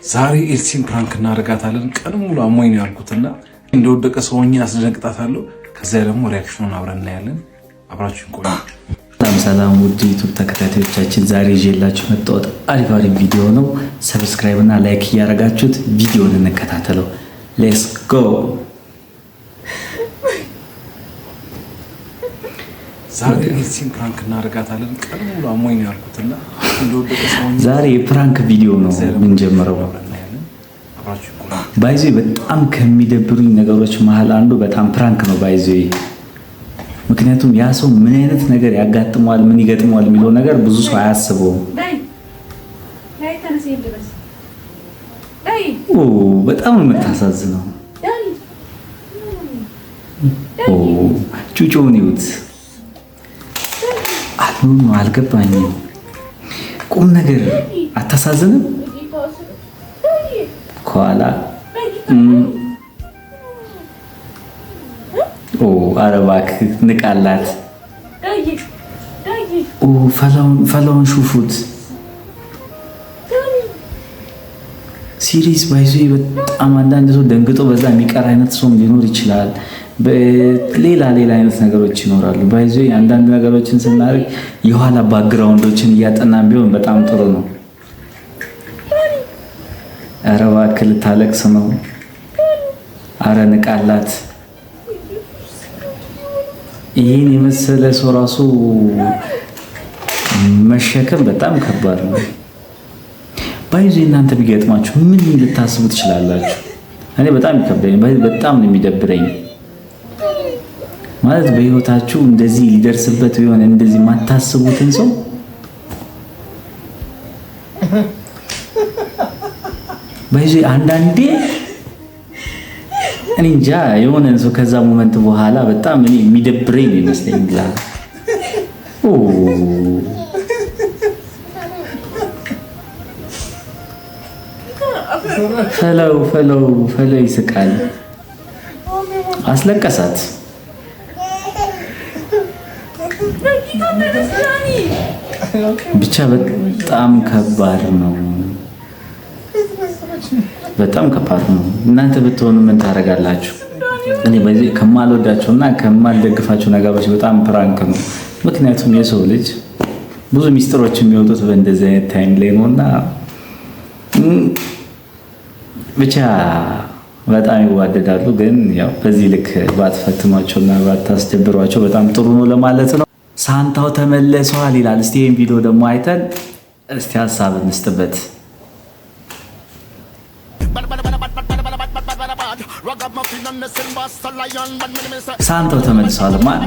ዛሬ ኤልሲን ፕራንክ እናደርጋታለን። ቀን ሙሉ አሞኝ ነው ያልኩትና እንደወደቀ ሰውኛ አስደነግጣታለሁ። ከዚያ ደግሞ ሪያክሽኑን አብረን እናያለን። አብራችሁን ቆዩ። ሰላም ውድ ዩቲዩብ ተከታታዮቻችን፣ ዛሬ ይዤላችሁ መጣሁት አሪፍ ቪዲዮ ነው። ሰብስክራይብ እና ላይክ እያደረጋችሁት ቪዲዮን እንከታተለው። ሌትስ ጎ። ዛሬ ኤልሲን ፕራንክ እናደርጋታለን። ቀን ሙሉ አሞኝ ነው ያልኩትና እንደወደቀ ሰውኛ ዛሬ የፕራንክ ቪዲዮ ነው የምንጀምረው። ባይዞ በጣም ከሚደብሩኝ ነገሮች መሀል አንዱ በጣም ፕራንክ ነው ባይዞ። ምክንያቱም ያ ሰው ምን አይነት ነገር ያጋጥመዋል፣ ምን ይገጥመዋል የሚለው ነገር ብዙ ሰው አያስበውም። በጣም የምታሳዝነው ጩጮውን ይዩት። አልገባኝም። ቁም ነገር አታሳዝንም? ከኋላ ኧረ እባክህ ንቃላት። ፈላውን ሹፉት። ሲሪየስ ባይዞ በጣም አንዳንድ ሰው ደንግጦ በዛ የሚቀር አይነት ሰው ሊኖር ይችላል። ሌላ አይነት ነገሮች ይኖራሉ። ባይዞ አንዳንድ ነገሮችን ስናደርግ የኋላ ባክግራውንዶችን እያጠናን ቢሆን በጣም ጥሩ ነው። ኧረ እባክህ ልታለቅስ ነው። ኧረ ንቃላት። ይህን የመሰለ ሰው ራሱ መሸከም በጣም ከባድ ነው። ባይዞ እናንተ ቢገጥማችሁ ምን ልታስቡ ትችላላችሁ? እኔ በጣም ይከብደኝ፣ በጣም ነው የሚደብረኝ። ማለት በህይወታችሁ እንደዚህ ሊደርስበት ቢሆን እንደዚህ ማታስቡትን ሰው ባይዞ አንዳንዴ እኔ እንጃ የሆነ ሰው ከዛ ሞመንት በኋላ በጣም እኔ የሚደብረኝ ነው ይመስለኝ። ፈለው ይስቃል። አስለቀሳት። ብቻ በጣም ከባድ ነው። በጣም ከባድ ነው። እናንተ ብትሆኑ ምን ታደርጋላችሁ? እኔ በዚህ ከማልወዳቸውና ከማልደግፋቸው ነገሮች በጣም ፕራንክ ነው። ምክንያቱም የሰው ልጅ ብዙ ሚስጥሮች የሚወጡት በእንደዚህ አይነት ታይም ላይ ነውና ብቻ በጣም ይዋደዳሉ። ግን ያው በዚህ ልክ ባትፈትኗቸውና ባታስጀብሯቸው በጣም ጥሩ ነው ለማለት ነው። ሳንታው ተመለሰዋል ይላል። እስቲ ይሄን ቪዲዮ ደግሞ አይተን እስቲ ሀሳብ እንስጥበት። ሳንታው ተመልሰዋል። ማን?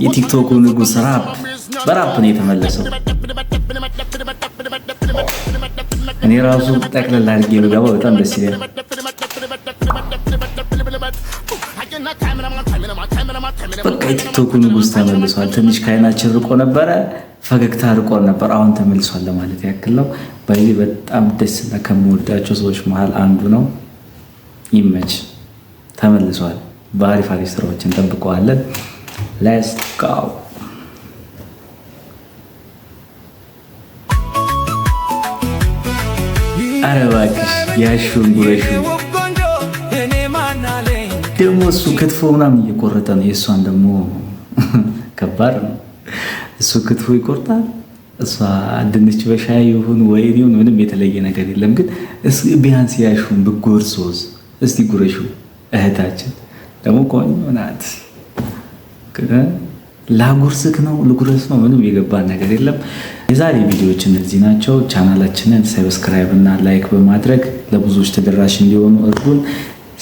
የቲክቶኩ ንጉስ ራፕ በራፕ ነው የተመለሰው። እኔ ራሱ ጠቅለል አድርጌ ብገባው በጣም ደስ ይላል። በቃ የቲክቶኩ ንጉስ ተመልሷል። ትንሽ ከአይናችን ርቆ ነበረ፣ ፈገግታ ርቆ ነበር፣ አሁን ተመልሷል ለማለት ያክል ነው። በዚህ በጣም ደስና ከምወዳቸው ሰዎች መሀል አንዱ ነው። ይመች። ተመልሷል። በአሪፍ ስራዎችን እንጠብቀዋለን። ሌትስ ጎ። ኧረ እባክሽ ያሹን ጉረሹ። ደግሞ እሱ ክትፎ ምናምን እየቆረጠ ነው። የእሷን ደግሞ ከባድ ነው። እሱ ክትፎ ይቆርጣል፣ እሷ ድንች በሻይ ይሁን ወይን ይሁን ምንም የተለየ ነገር የለም። ግን ቢያንስ ያሹን ብጎርሶስ እስቲ ጉረሹ። እህታችን ደግሞ ቆንጆ ናት። ላጉርስክ ነው ልጉረስ ነው ምንም የገባን ነገር የለም። የዛሬ ቪዲዮዎች እነዚህ ናቸው። ቻናላችንን ሰብስክራይብ እና ላይክ በማድረግ ለብዙዎች ተደራሽ እንዲሆኑ እርዱን።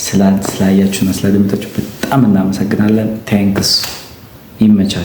ስላያችሁና ስላደመጣችሁ በጣም እናመሰግናለን። ታንክስ። ይመቻችሁ።